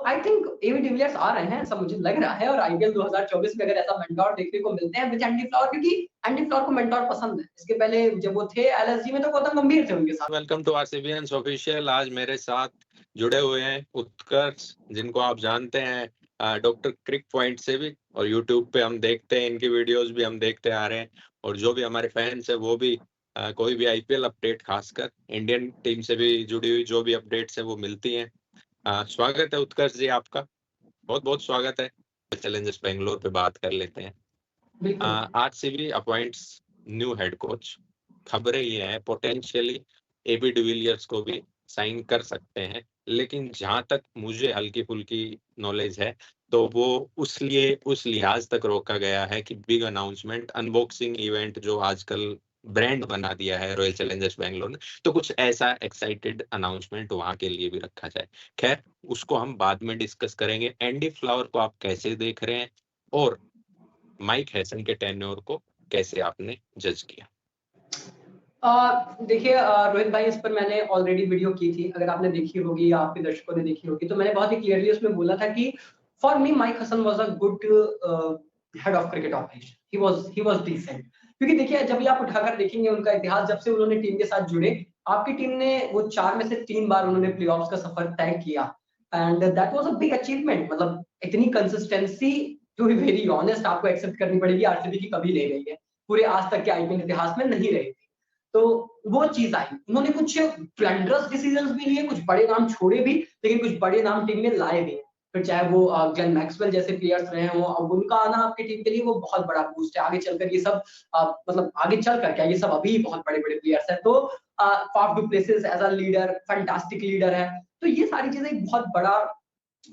आई think AB de Villiers आ रहे हैं, ऐसा मुझे लग रहा है। और आईपीएल 2024 में अगर ऐसा मेंटोर देखने को मिलते हैं विद एंडी फ्लावर, क्योंकि एंडी फ्लावर को मेंटोर पसंद है। इसके पहले जब वो थे एलएसजी में तो गौतम गंभीर थे उनके साथ। Welcome to RCBians official. आज मेरे साथ जुड़े हुए हैं उत्कर्ष, जिनको आप जानते हैं डॉक्टर क्रिक पॉइंट से भी, और यूट्यूब पे हम देखते हैं, इनकी वीडियोस भी हम देखते आ रहे हैं। और जो भी हमारे फैंस है वो भी कोई भी आईपीएल अपडेट, खासकर इंडियन टीम से भी जुड़ी हुई जो भी अपडेट्स है वो मिलती हैं। स्वागत है उत्कर्ष जी आपका, बहुत बहुत स्वागत है। चैलेंजर्स बेंगलोर पे बात कर लेते हैं। RCB appoints new head coach. खबरें ये हैं पोटेंशियली एबी डिविलियर्स को भी साइन कर सकते हैं, लेकिन जहां तक मुझे हल्की फुल्की नॉलेज है तो वो उस लिहाज तक रोका गया है कि बिग अनाउंसमेंट, अनबॉक्सिंग इवेंट जो आजकल ब्रांड बना दिया है रॉयल चैलेंजर्स बेंगलोर ने, तो कुछ ऐसा एक्साइटेड अनाउंसमेंट वहां के लिए भी रखा जाए। खैर, उसको हम बाद में डिस्कस करेंगे। एंडी फ्लावर को आप कैसे देख रहे हैं, और माइक हैसन के टेन्योर को कैसे आपने जज किया? देखिए रोहित भाई, इस पर मैंने ऑलरेडी वीडियो की थी। अगर आपने देखी होगी या आपके दर्शकों ने देखी होगी, तो मैंने बहुत ही क्लियरली उसमें बोला था कि for me Mike Hesson was a good head of cricket operation. He was decent. क्योंकि देखिए, जब भी आप उठाकर देखेंगे उनका इतिहास, जब से उन्होंने टीम के साथ जुड़े, आपकी टीम ने वो 4 में से 3 बार उन्होंने प्लेऑफ्स का सफर तय किया। And that was a big achievement. मतलब इतनी consistency, to be very honest, आपको एक्सेप्ट करनी पड़ेगी, आरसीबी की कभी नहीं रही है। पूरे आज तक के आईपीएल इतिहास में नहीं रही थी। तो वो चीज आई। उन्होंने कुछ ब्लंडरस डिसीजंस भी लिए, कुछ बड़े नाम छोड़े भी, लेकिन कुछ बड़े नाम टीम में लाए भी हैं। फिर चाहे वो ग्लेन मैक्सवेल जैसे प्लेयर्स रहे हों, अब उनका आना आपकी टीम के लिए वो बहुत बड़ा बूस्ट है। आगे चलकर ये सब मतलब आगे चलकर क्या, ये सब अभी बहुत बड़े-बड़े प्लेयर्स हैं। तो Faf du Plessis as a leader, fantastic leader है। तो ये सारी चीजें एक बहुत बड़ा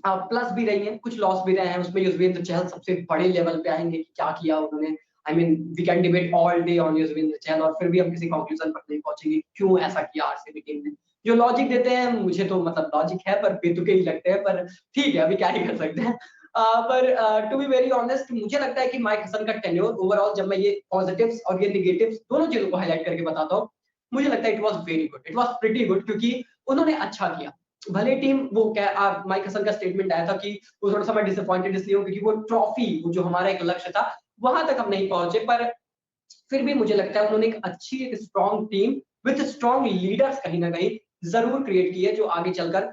प्लस भी रही हैं, कुछ लॉस भी रहे हैं। उसमें युजवेंद्र चहल सबसे बड़े लेवल पे आएंगे कि क्या किया उन्होंने। I mean we can debate all day on Yuzvendra Chahal, और फिर भी हम किसी कंक्लूजन पर नहीं पहुंचेंगे क्यों ऐसा किया आरसीबी टीम ने। जो लॉजिक देते हैं, मुझे तो मतलब लॉजिक है पर बेतुके ही लगते हैं, पर ठीक है, अभी क्या ही कर सकते हैं। पर टू बी वेरी ऑनेस्ट, मुझे लगता है कि माइक हसन का टेन्योर ओवरऑल, जब मैं ये पॉजिटिव्स और ये नेगेटिव्स दोनों चीजों को हाईलाइट करके बताता हूँ, मुझे लगता है it was very good, it was pretty good. क्योंकि उन्होंने अच्छा किया। भले टीम वो क्या, माइक हसन का स्टेटमेंट आया था कि वो थोड़ा सा मैं डिसअपॉइंटेड इसलिए हूँ क्योंकि वो ट्रॉफी, वो जो हमारा एक लक्ष्य था, वहां तक हम नहीं पहुंचे। पर फिर भी मुझे लगता है उन्होंने एक अच्छी, एक strong team with strong leaders कहीं ना कहीं जरूर क्रिएट की है, जो आगे चलकर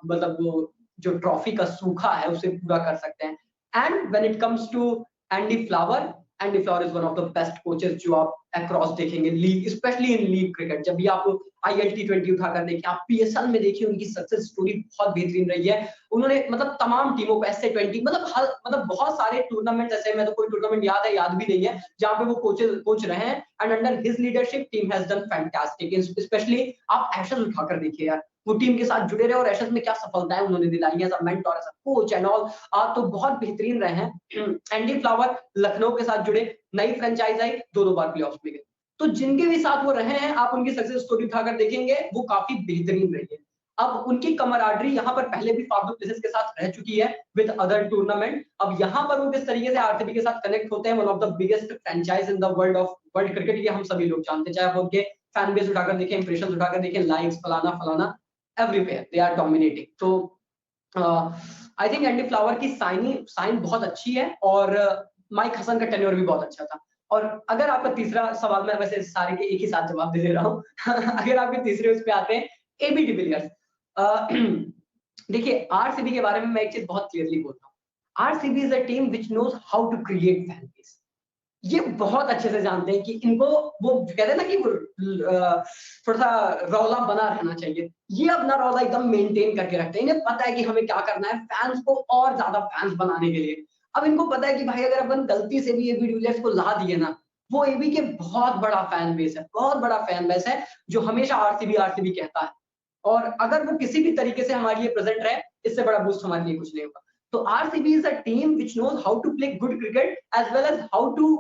मतलब वो जो ट्रॉफी का सूखा है उसे पूरा कर सकते हैं। And when it comes to Andy Flower, Andy Flower is one of the best coaches जो आप अक्रॉस देखेंगे league, especially in league cricket. जब भी आप आईएल टी20 उठाकर देखिए, आप पीएसएल में देखिए, उनकी सक्सेस स्टोरी बहुत बेहतरीन रही है। उन्होंने मतलब तमाम टीमों को एसए20, मतलब बहुत सारे टूर्नामेंट ऐसे, मैं तो कोई टूर्नामेंट याद भी नहीं है जहां पे वो कोच रहे हैं। And under his leadership team has done fantastic. Specially आप एशेस उठाकर देखिए यार, वो टीम के साथ जुड़े रहे और एशेस में क्या सफलताएं उन्होंने दिलाई as a mentor, as a coach and all. तो बहुत बेहतरीन रहे हैं। एंडी फ्लावर लखनऊ के साथ जुड़े, नई फ्रेंचाइज आई, 2 बार प्लेऑफ्स में गए। तो जिनके भी साथ वो रहे हैं, आप उनकी सक्सेस स्टोरी उठाकर देखेंगे, वो काफी बेहतरीन रही है। अब उनकी कमराडरी यहाँ पर पहले भी फाफ डू प्लेसेस के साथ रह चुकी है विद अदर टूर्नामेंट। अब यहाँ पर वो किस तरीके से आरसीबी के साथ कनेक्ट होते हैं, one of the biggest franchise in the world cricket, ये हम सभी लोग जानते हैं। चाहे आप उनके फैन बेस उठाकर देखें, इंप्रेशन उठाकर देखें, लाइक्स फलाना फलाना, एवरीवेयर दे आर डोमिनेटिंग। तो आई थिंक एंडी फ्लावर की साइन बहुत अच्छी है, और माइक हसन का टेन्योर भी बहुत अच्छा था। और अगर आपका तीसरा सवाल, मैं वैसे सारे के एक ही साथ जवाब दे रहा हूँ अगर आपके तीसरे उस पे आते हैं, एबी डिविलियर्स। देखिए, आरसीबी के बारे में मैं एक चीज बहुत क्लियरली बोलता हूँ। RCB is a team which knows how to create fan base. ये बहुत अच्छे से जानते हैं कि इनको, वो कहते हैं ना कि वो थोड़ा सा रौला बना रहना चाहिए, ये अपना रौला एकदम मेंटेन करके रखते हैं। इन्हें पता है कि हमें क्या करना है फैंस को और ज्यादा फैंस बनाने के लिए। अब इनको पता है कि भाई अगर अपन गलती से भी एबी डिविलियर्स को ला दिए ना, वो एबी के बहुत बड़ा फैन बेस है, बहुत बड़ा फैन बेस है, जो हमेशा आरसीबी आरसीबी कहता है। और अगर वो किसी भी तरीके से हमारे लिए प्रेजेंट रहे, इससे बड़ा बूस्ट हमारे लिए कुछ नहीं होगा। तो RCB is a team which knows how to play good cricket as well as how to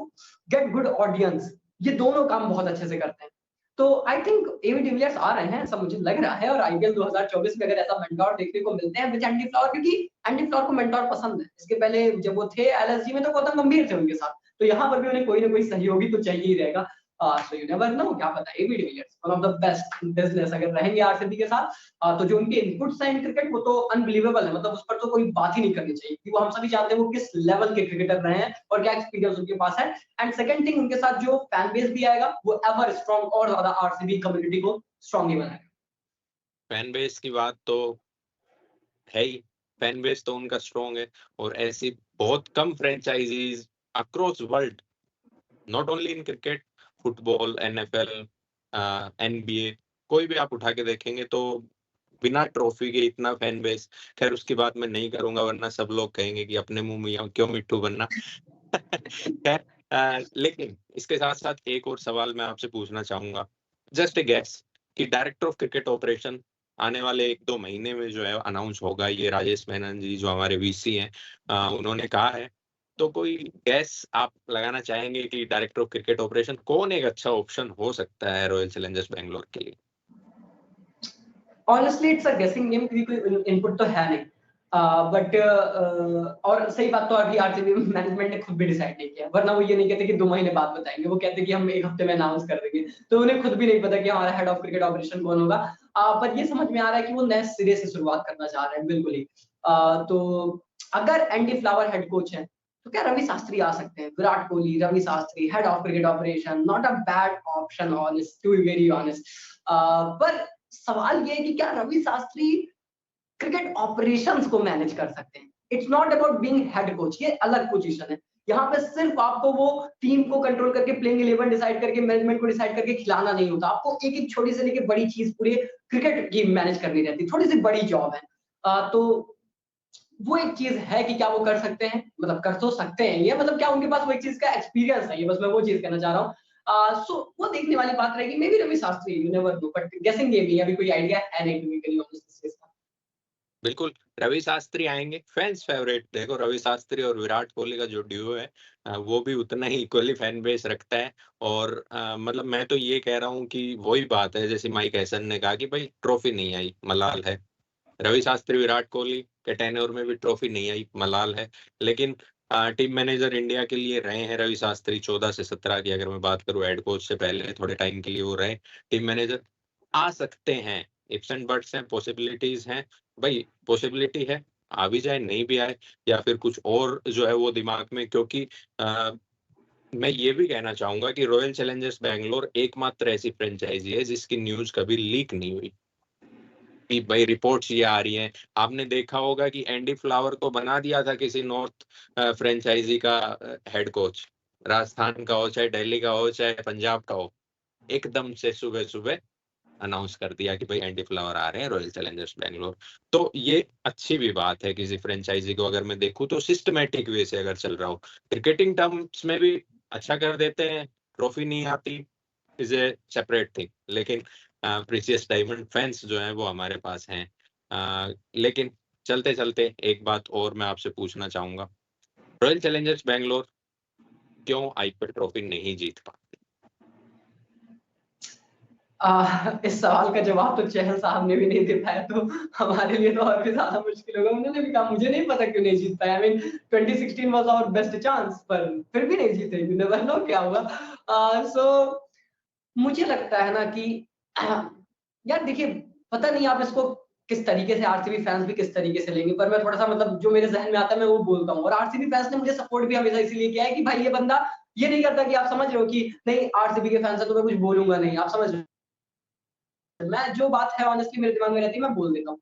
get good audience. ये दोनों काम बहुत अच्छे से करते हैं। तो आई थिंक एबी डिविलियर्स आ रहे हैं, ऐसा मुझे लग रहा है। और आईपीएल 2024 में अगर ऐसा मेंटोर देखने को मिलते हैं विद एंडी फ्लावर, क्योंकि एंडी फ्लावर को मेंटोर पसंद है। इसके पहले जब वो थे एलएसजी में तो गौतम गंभीर थे उनके साथ, तो यहाँ पर भी उन्हें कोई ना कोई सहयोगी तो चाहिए ही रहेगा। सो यू नेवर नो, क्या पता AB de Villiers one of the best business अगर रहेंगे आरसीबी के साथ, तो जो उनके इनपुट्स हैं इन क्रिकेट वो तो अनबिलीवेबल है, मतलब उस पर तो कोई बात ही नहीं करनी चाहिए, क्योंकि वो हम सभी जानते हैं वो किस लेवल के क्रिकेटर रहे हैं और क्या एक्सपीरियंस उनके पास है। एंड सेकंड थिंग, उनके साथ जो फैन बेस भी आएगा वो एवर स्ट्रांग और ज्यादा आरसीबी कम्युनिटी को स्ट्रांग ही बनाएगा। फैन बेस की बात तो है ही, फैन बेस तो उनका स्ट्रॉन्ग है, और ऐसी बहुत कम franchises across world, not only in cricket, football, NFL, NBA, कोई भी आप उठा के देखेंगे तो बिना ट्रॉफी के इतना फैन बेस। खैर उसकी बात मैं नहीं करूंगा वरना सब लोग कहेंगे कि अपने मुंह में क्यों मिट्टू बनना। खैर, लेकिन इसके साथ साथ एक और सवाल मैं आपसे पूछना चाहूंगा, जस्ट ए गैस, कि डायरेक्टर ऑफ क्रिकेट ऑपरेशन आने वाले 1-2 महीने में जो है अनाउंस होगा, ये राजेश मेनन जी जो हमारे वीसी हैं, उन्होंने कहा है, तो कोई गैस आप लगाना चाहेंगे कि डायरेक्टर ऑफ क्रिकेट ऑपरेशन कौन एक अच्छा ऑप्शन हो सकता है रॉयल चैलेंजर्स बैंगलोर के लिए? ऑनेस्टली इट्स अ गेसिंग गेम, क्योंकि कोई इनपुट तो है नहीं, बट और सही बात तो अभी आरसीबी मैनेजमेंट ने खुद भी डिसाइड नहीं किया, वरना वो ये नहीं कहते कि 2 महीने बाद बताएंगे, वो कहते कि हम 1 हफ्ते में अनाउंस कर देंगे, तो उन्हें खुद भी नहीं पता कि हमारा हेड ऑफ क्रिकेट ऑपरेशन कौन होगा। पर ये समझ में आ रहा है कि वो नए सिरे से शुरुआत करना चाह रहे हैं, बिल्कुल ही। तो अगर एंडी फ्लावर हेड कोच है तो क्या रवि शास्त्री आ सकते हैं, Virat Kohli, Ravi Shastri head of cricket operation, not a bad option honest, to be very honest. पर सवाल ये है कि क्या रवि शास्त्री क्रिकेट ऑपरेशंस को मैनेज कर सकते हैं? It's not about being head coach, ये अलग पोजीशन है। यहाँ पे सिर्फ आपको वो टीम को कंट्रोल करके प्लेइंग 11 डिसाइड करके मैनेजमेंट को डिसाइड करके खिलाना नहीं होता, आपको एक एक छोटी से लेके बड़ी चीज पूरे क्रिकेट की मैनेज करनी रहती है, थोड़ी सी बड़ी जॉब है। तो वो एक चीज है कि क्या वो कर सकते हैं, मतलब कर तो सकते हैं ये, मतलब क्या उनके पास वो एक चीज का एक्सपीरियंस है, ये बस मैं वो चीज कहना चाह रहा हूँ। सो वो देखने वाली बात रहेगी, maybe Ravi Shastri, you never know, but guessing game ही है, अभी कोई आइडिया है नहीं टू बी वेरी ऑनेस्ट इस चीज का। बिल्कुल, रवि शास्त्री आएंगे, फैंस फेवरेट। देखो रवि शास्त्री और विराट कोहली का जो ड्यूओ है, वो भी उतना ही इक्वली फैन बेस रखता है, और मतलब मैं तो ये कह रहा हूँ कि वही बात है जैसे माइक हैसन ने कहा कि भाई ट्रॉफी नहीं आई, मलाल है। रवि शास्त्री विराट कोहली के टेन्योर में भी ट्रॉफी नहीं आई, मलाल है। लेकिन टीम मैनेजर इंडिया के लिए रहे हैं रवि शास्त्री 14 से 17 की अगर मैं बात करूं, हेड कोच से पहले थोड़े टाइम के लिए वो रहे टीम मैनेजर। आ सकते हैं, इफ्स एंड बट्स हैं, पॉसिबिलिटीज हैं, भाई पॉसिबिलिटी है, आ भी जाए नहीं भी आए, या फिर कुछ और जो है वो दिमाग में, क्योंकि मैं ये भी कहना चाहूंगा कि रॉयल चैलेंजर्स बैंगलोर एकमात्र ऐसी फ्रेंचाइजी है जिसकी न्यूज कभी लीक नहीं हुई कि भाई रिपोर्ट्स ये आ रही हैं। आपने देखा होगा कि एंडी फ्लावर को बना दिया था किसी नॉर्थ फ्रेंचाइजी का हेड कोच, राजस्थान का हो चाहे दिल्ली का हो चाहे पंजाब का हो, एकदम से सुबह सुबह अनाउंस कर दिया कि भाई एंडी फ्लावर आ रहे हैं रॉयल चैलेंजर्स बैंगलोर। तो ये अच्छी भी बात है, किसी फ्रेंचाइजी को अगर मैं देखूं तो सिस्टमेटिक वे से अगर चल रहा हो, क्रिकेटिंग टर्म्स में भी अच्छा कर देते हैं, ट्रॉफी नहीं आती इज ए सेपरेट थिंग, लेकिन प्रीसियस डायमंड फैंस जो हैं वो हमारे पास हैं। लेकिन चलते चलते एक बात और मैं आपसे पूछना चाहूंगा, रॉयल चैलेंजर्स बैंगलोर क्यों आईपीएल ट्रॉफी नहीं जीत पाती? इस सवाल का जवाब तो चहल साहब ने भी नहीं दे पाया, तो हमारे लिए तो और भी ज्यादा मुश्किल होगा। उन्होंने भी कहा मुझे नहीं पता क्यों नहीं जीत पाया, I mean 2016 was our best chance, पर फिर भी नहीं जीते, यू नेवर नो क्या हुआ। सो मुझे लगता है ना कि यार देखिए, पता नहीं आप इसको किस तरीके से, आरसीबी फैंस भी किस तरीके से लेंगे, पर मैं थोड़ा सा मतलब जो मेरे जहन में आता है मैं वो बोलता हूँ, और आरसीबी फैंस ने मुझे सपोर्ट भी हमेशा इसीलिए किया है कि भाई ये बंदा ये नहीं करता कि आप समझ रहे हो कि नहीं आरसीबी के फैंस है तो मैं कुछ बोलूंगा नहीं, आप समझ रहे हो, मैं जो बात है ऑनेस्टली मेरे दिमाग में रहती है मैं बोल देता हूँ।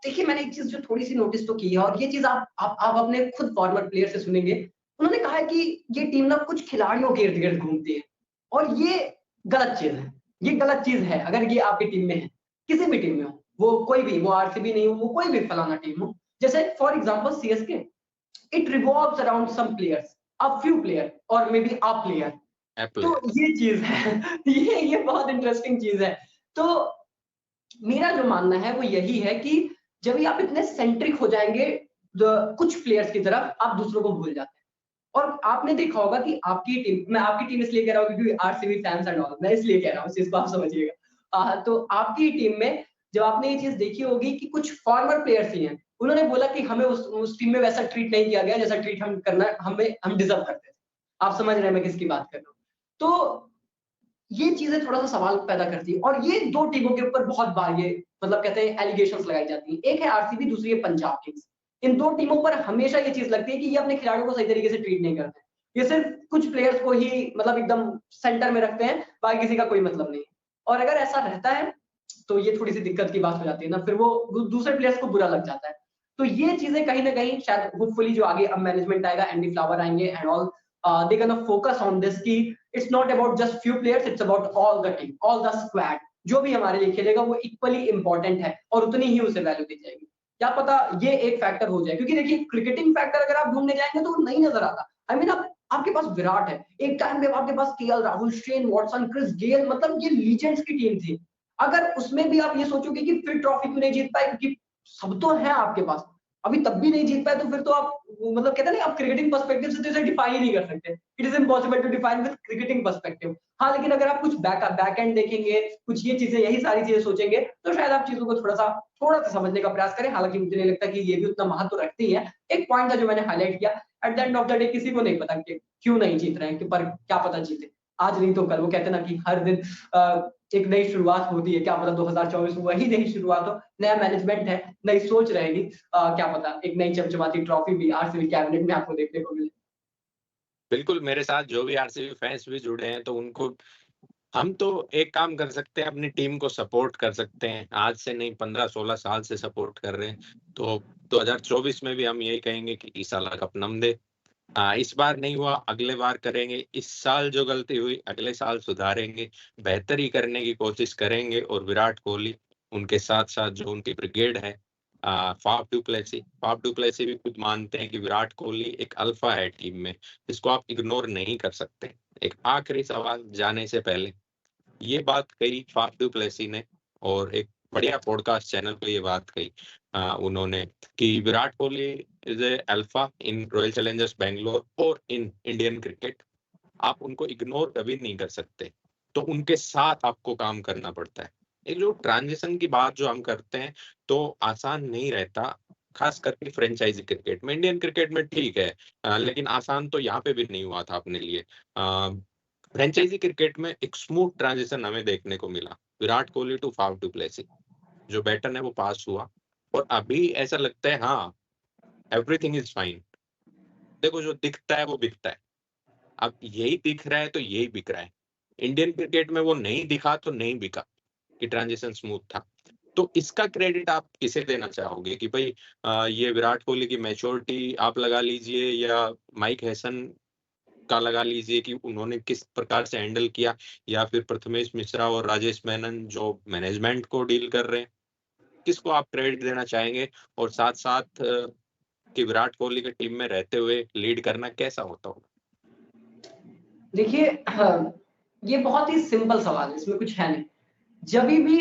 देखिए मैंने एक चीज जो थोड़ी सी नोटिस तो की है, और ये चीज आप अपने खुद फॉर्मर प्लेयर से सुनेंगे, उन्होंने कहा है कि ये टीम ना कुछ खिलाड़ियों के इर्द गिर्द घूमती है, और ये गलत चीज है, ये गलत चीज है अगर ये आपकी टीम में है, किसी भी टीम में हो, वो कोई भी, वो आरसीबी नहीं हो, वो कोई भी फलाना टीम हो, जैसे for example CSK, it revolves around some players, a few player और मे बी अ प्लेयर। तो ये चीज है ये बहुत इंटरेस्टिंग चीज है। तो मेरा जो मानना है वो यही है कि जब भी आप इतने सेंट्रिक हो जाएंगे कुछ प्लेयर्स की तरफ, आप दूसरों को भूल जाते हैं। और आपने देखा होगा कि आपकी टीम, मैं आपकी टीम इसलिए कह रहा हूँ क्योंकि आरसीबी फैंस एंड ऑल, मैं इसलिए कह रहा हूँ, इस चीज को आप समझिएगा। तो आपकी टीम में जब आपने ये चीज देखी होगी कि कुछ फॉर्मर प्लेयर्स ही हैं, उन्होंने बोला कि हमें उस टीम में वैसा ट्रीट नहीं किया गया जैसा ट्रीट हम करना, हम डिजर्व करते थे। आप समझ रहे हैं मैं किसकी बात कर रहा हूँ। तो ये चीजें थोड़ा सा सवाल पैदा करती है और ये दो टीमों के ऊपर बहुत बार ये मतलब कहते हैं एलिगेशंस लगाई जाती हैं। एक है आरसीबी, दूसरी है पंजाब किंग्स। इन दो टीमों पर हमेशा ये चीज लगती है कि ये अपने खिलाड़ियों को सही तरीके से ट्रीट नहीं करते। ये सिर्फ कुछ प्लेयर्स को ही मतलब एकदम सेंटर में रखते हैं, बाकी किसी का कोई मतलब नहीं है। और अगर ऐसा रहता है तो ये थोड़ी सी दिक्कत की बात हो जाती है ना, फिर वो दूसरे प्लेयर्स को बुरा लग जाता है। तो ये चीजें कहीं ना कहीं शायद होपफुली जो आगे अब मैनेजमेंट आएगा, एंडी फ्लावर आएंगे and all, they gonna focus on this की it's not about just few players, it's about all the team, all the squad. जो भी हमारे लिए खेलेगा वो इक्वली इंपॉर्टेंट है और उतनी ही उसे वैल्यू दी जाएगी। क्या पता ये एक फैक्टर हो जाए, क्योंकि देखिए क्रिकेटिंग फैक्टर अगर आप ढूंढने जाएंगे तो वो नहीं नजर आता। आई मीन आपके पास विराट है, एक टाइम पे आपके पास KL Rahul, Shane Watson, Chris Gayle, मतलब ये लीजेंड्स की टीम थी। अगर उसमें भी आप ये सोचोगे कि फिर ट्रॉफी क्यों नहीं जीत पाए, क्योंकि सब तो है आपके पास, अभी तब भी नहीं जीत पाए, तो फिर तो आप मतलब कहते हैं ना, आप क्रिकेटिंग पर्सपेक्टिव से तो इसे डिफाइन ही नहीं कर सकते। It is impossible to define with cricketing perspective. हाँ, लेकिन अगर आप कुछ बैक एंड देखेंगे, कुछ ये चीजें, यही सारी चीजें सोचेंगे, तो शायद आप चीजों को थोड़ा सा समझने का प्रयास करें। हालांकि मुझे नहीं लगता कि ये भी उतना महत्व रखती है। एक पॉइंट था जो मैंने हाईलाइट किया, at the end of the day किसी को नहीं पता कि क्यों नहीं जीत रहे हैं, पर क्या पता जीते आज नहीं तो कल। वो कहते हैं ना कि हर दिन एक नई शुरुआत होती है, क्या पता 2024 वही नई शुरुआत हो, नया मैनेजमेंट है, नई सोच रहेगी, क्या पता एक नई चमचमाती ट्रॉफी भी आरसीबी कैबिनेट में आपको देखने को मिले। बिल्कुल, मेरे साथ जो भी आरसीबी फैंस भी जुड़े हैं, तो उनको हम तो एक काम कर सकते हैं, अपनी टीम को सपोर्ट कर सकते हैं। आज से नहीं, 15-16 साल से सपोर्ट कर रहे हैं। तो 2024 में भी हम यही कहेंगे कि इस साल कप नम दे। इस बार नहीं हुआ, अगले बार करेंगे। इस साल जो गलती हुई, अगले साल सुधारेंगे, बेहतरी करने की कोशिश करेंगे। और विराट कोहली, उनके साथ-साथ जो उनकी ब्रिगेड है, फाफ डू प्लेसी भी खुद मानते हैं कि विराट कोहली एक अल्फा है टीम में, जिसको आप इग्नोर नहीं कर सकते। एक आखिरी सवाल जाने से पहले, ये बात कही फाफ डू प्लेसी ने, और एक बढ़िया पॉडकास्ट चैनल पे ये बात कही उन्होंने, कि Virat Kohli is a alpha in royal Challengers Bangalore और इन इंडियन क्रिकेट। आप उनको इग्नोर कभी नहीं कर सकते, तो उनके साथ आपको काम करना पड़ता है। एक जो ट्रांजिशन की बात जो हम करते हैं, तो आसान नहीं रहता, खास करके फ्रेंचाइजी क्रिकेट में। इंडियन क्रिकेट में ठीक है, लेकिन आसान तो यहाँ पे भी नहीं हुआ था अपने लिए। फ्रेंचाइजी क्रिकेट में एक स्मूथ ट्रांजिशन हमें देखने को मिला, Virat Kohli to Faf du Plessis. जो बैटन है वो पास हुआ, और अभी ऐसा लगता है हाँ, एवरीथिंग इज फाइन। देखो, जो दिखता है वो बिकता है। अब यही दिख रहा है तो यही बिक रहा है। इंडियन क्रिकेट में वो नहीं दिखा तो नहीं बिका, कि ट्रांजिशन स्मूथ था। तो इसका क्रेडिट आप किसे देना चाहोगे, कि भाई ये विराट कोहली की मैच्योरिटी आप लगा लीजिए, या माइक हैसन का लगा लीजिए कि उन्होंने किस प्रकार से हैंडल किया, या फिर प्रथमेश मिश्रा और राजेश मेनन जो मैनेजमेंट को डील कर रहे हैं, किसको आप क्रेडिट देना चाहेंगे? और साथ-साथ कि विराट कोहली की टीम में रहते हुए लीड करना कैसा होता होगा? देखिए ये बहुत ही सिंपल सवाल है, इसमें कुछ है नहीं। जभी भी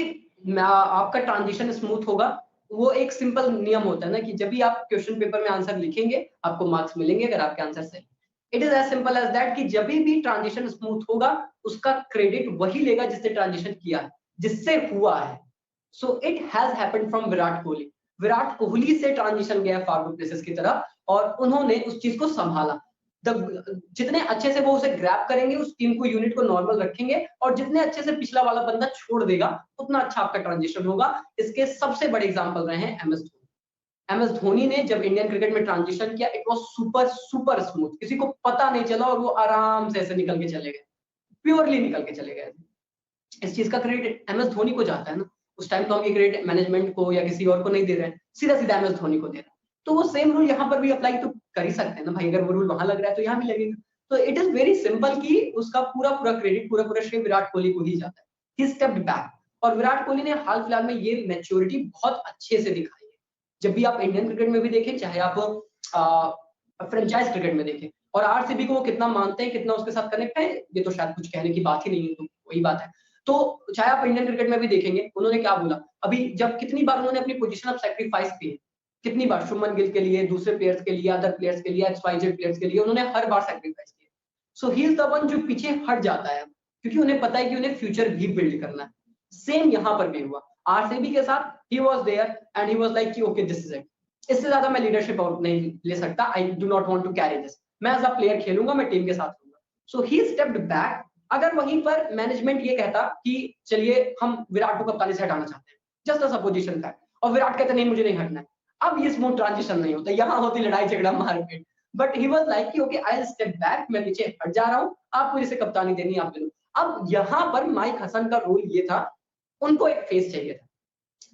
आपका ट्रांजिशन स्मूथ होगा, वो एक सिंपल नियम होता है ना कि जब भी आप क्वेश्चन पेपर में आंसर लिखेंगे, आपको मार्क्स मिलेंगे अगर आपके आंसर सही। It is as simple as that कि जब भी ट्रांजिशन स्मूथ होगा, उसका क्रेडिट वही लेगा जिसने ट्रांजिशन किया है, जिससे हुआ है। So it has happened from Virat Kohli. Virat Kohli से ट्रांजिशन गया फाफ डू प्लेसिस की तरफ, और उन्होंने उस चीज को संभाला। जितने अच्छे से वो उसे ग्रैब करेंगे, उस टीम को, यूनिट को नॉर्मल रखेंगे, और जितने अच्छे से पिछला वाला बंदा छोड़ देगा, उतना अच्छा आपका ट्रांजिशन होगा। इसके सबसे बड़े एग्जांपल रहे हैं एमएस धोनी। एमएस धोनी ने जब इंडियन क्रिकेट में ट्रांजिशन किया, it was super super smooth, किसी को पता नहीं चला, और वो आराम से ऐसे निकल के चले गए, प्योरली निकल के चले गए। इस चीज का क्रेडिट एमएस धोनी को जाता है ना। उस टाइम तो हम ये क्रेडिट मैनेजमेंट को या किसी और को नहीं दे रहे हैं, सीधा सीधा एमएस धोनी को दे रहे हैं। तो वो सेम रूल यहाँ पर भी अप्लाई तो कर ही सकते हैं ना भाई, अगर वो रूल वहां लग रहा है तो यहाँ भी लगेगा। तो इट इज वेरी सिंपल कि उसका पूरा पूरा क्रेडिट, पूरा पूरा श्रेय विराट कोहली को ही जाता है। ही स्टेप्ड बैक, और विराट कोहली ने हाल फिलहाल में ये मैच्योरिटी बहुत अच्छे से दिखाई है। जब भी आप इंडियन क्रिकेट में भी देखें, चाहे आप फ्रेंचाइज क्रिकेट में देखें, और आरसीबी को वो कितना मानते हैं, कितना उसके साथ कनेक्ट है, ये तो शायद कुछ कहने की बात ही नहीं है, तो वही बात है। तो चाहे आप इंडियन क्रिकेट में भी देखेंगे, उन्होंने क्या बोला अभी, जब कितनी बार उन्होंने अपनी पोजीशन ऑफ सैक्रिफाइस की है, कितनी बार शुभमन गिल के लिए, दूसरे प्लेयर्स के लिए, अदर प्लेयर्स के लिए, एक्सवाईजेड प्लेयर्स के लिए, उन्होंने हर बार सैक्रिफाइस किया। सो ही इज द वन जो पीछे हट जाता है, क्योंकि उन्हें पता है कि उन्हें फ्यूचर भी बिल्ड करना है। सेम यहाँ पर भी हुआ आरसीबी के साथ। He was there and he was like कि ओके दिस इज इट, इससे ज्यादा मैं लीडरशिप आउट नहीं ले सकता, I do not want to carry this, मैं एज अ प्लेयर खेलूंगा, मैं टीम के साथ रहूंगा। सो ही स्टेप्ड बैक, अगर वहीं पर मैनेजमेंट ये कहता कि चलिए हम विराट को कप्तानी से हटाना चाहते हैं, जस्ट अ सपोजिशन था, और विराट कहता नहीं मुझे नहीं हटना है, अब ये स्मूथ ट्रांजिशन नहीं होता, यहाँ होती लड़ाई झगड़ा मारपीट। बट ही वाज लाइक कि okay I will step back, मैं पीछे हट जा रहा हूँ, आपको जिसे कप्तानी देनी है आप दे दो। अब यहाँ पर माइक हसन का रोल ये था, उनको एक फेस चाहिए था,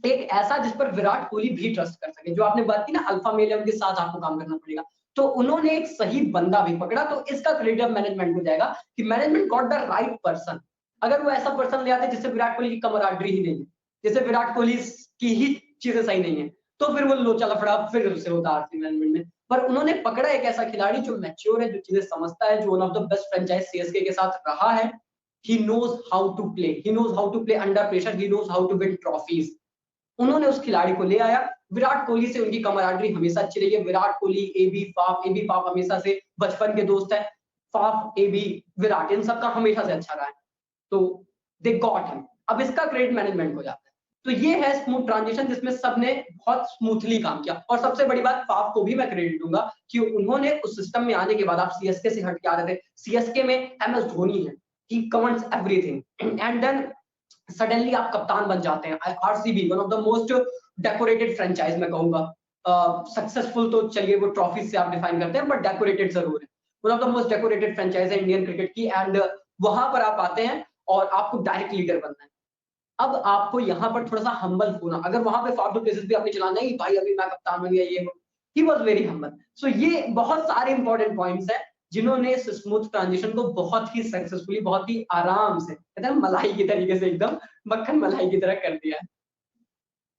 एक ऐसा जिस पर विराट कोहली भी ट्रस्ट कर सके, जो आपने बात की ना अल्फा मेल है, उनके साथ आपको काम करना पड़ेगा, तो उन्होंने एक सही बंदा भी पकड़ा, तो इसका क्रेडिट मैनेजमेंट को जाएगा कि management got the right person. अगर वो ऐसा पर्सन ले आते जिससे विराट कोहली की कमराडरी ही नहीं है, जैसे विराट कोहली की ही चीजें सही नहीं है, तो फिर वो लोचा लफड़ा फिर उससे होता आरसीबी मैनेजमेंट में। पर उन्होंने पकड़ा एक ऐसा खिलाड़ी जो मैच्योर है, जो चीजें समझता है, जो one of the best franchise CSK के साथ रहा है। He knows how to play, he knows how to play under pressure, he knows how to win trophies. उन्होंने उस खिलाड़ी को ले आया। विराट कोहली से उनकी कमराडरी हमेशा अच्छी रही है। विराट कोहली, एबी फाफ हमेशा से बचपन के दोस्त है। फाफ, एबी, विराट, इन सबका हमेशा से अच्छा रहा है, तो दे गॉट हिम। अब इसका क्रेडिट मैनेजमेंट को जाता है। तो ये है स्मूथ ट्रांजिशन जिसमें सबने बहुत स्मूथली काम किया। और सबसे बड़ी बात, फाफ को भी मैं क्रेडिट दूंगा कि उन्होंने उस सिस्टम में आने के बाद, आप सीएसके से हट के आ रहे थे, सीएसके में एमएस धोनी है, he covers everything, and then suddenly आप कप्तान बन जाते हैं। RCB one of the most decorated franchise मैं कहूंगा, सक्सेसफुल तो चलिए वो ट्रॉफी से आप डिफाइन करते हैं, बट डेकोरेटेड जरूर है। One of the most decorated franchise है इंडियन क्रिकेट की, एंड वहां पर आप आते हैं और आपको डायरेक्ट लीडर बनना है। अब आपको यहाँ पर थोड़ा सा हम्बल होना, अगर वहां पे फालतू प्लेसेस भी आपने चलाना है, भाई अभी मैं कप्तान बन गया, ये ही वाज वेरी हम्बल। सो ये बहुत सारे इंपॉर्टेंट पॉइंट्स हैं जिन्होंने इस स्मूथ ट्रांजिशन को बहुत ही सक्सेसफुली, बहुत ही आराम से, कहते हैं मलाई की तरीके से, एकदम मक्खन मलाई की तरह कर दिया है।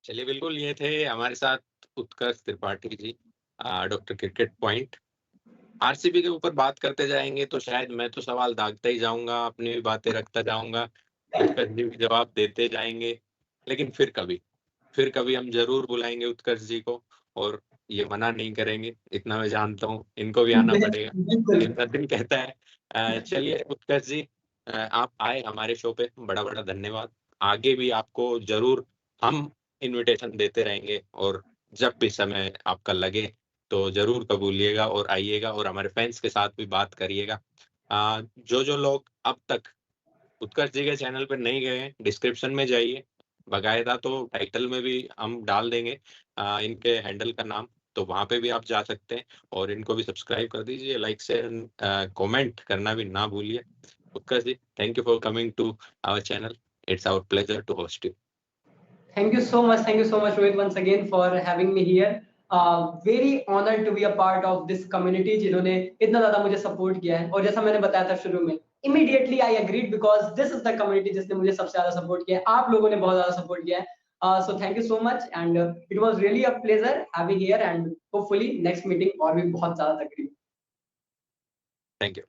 चलिए, बिल्कुल ये थे हमारे साथ उत्कर्ष Tripathi ji, doctor cricket point. RCB के ऊपर बात करते जाएंगे तो शायद मैं तो सवाल दागता ही जाऊंगा, अपनी भी बातें रखता जाऊंगा, उत्कर्ष जी भी जवाब देते जाएंगे, लेकिन फिर कभी हम जरूर बुलाएंगे उत्कर्ष जी को, और ये मना नहीं करेंगे, इतना मैं जानता हूँ, इनको भी आना पड़ेगा, इतना दिन कहता है। चलिए उत्कर्ष जी, आप आए हमारे शो पे, बड़ा धन्यवाद। आगे भी आपको जरूर हम इनविटेशन देते रहेंगे, और जब भी समय आपका लगे तो जरूर कबूलिएगा और आइएगा, और हमारे फैंस के साथ भी बात करिएगा। जो लोग अब तक उत्कर्ष जी के चैनल पर नहीं गए, डिस्क्रिप्शन में जाइए, बकायदा तो टाइटल में भी हम डाल देंगे इनके हैंडल का नाम, तो वहां पे भी आप जा सकते हैं, और इनको भी सब्सक्राइब कर दीजिए, लाइक शेयर कमेंट करना भी ना भूलिए। Utkarsh ji, thank you for coming to our channel, it's our pleasure to host you. Thank you so much, Rohit, once again for having me here. Very honored to be a part of this community जिन्होंने इतना ज्यादा मुझे support किया है, और जैसा मैंने बताया था शुरू में, immediately I agreed because this is the community जिसने मुझे सबसे ज्यादा सपोर्ट किया है। आप लोगों ने बहुत ज्यादा सपोर्ट किया है, so thank you so much, and it was really a pleasure having here, and hopefully next meeting और भी बहुत ज्यादा तकरीब। Thank you.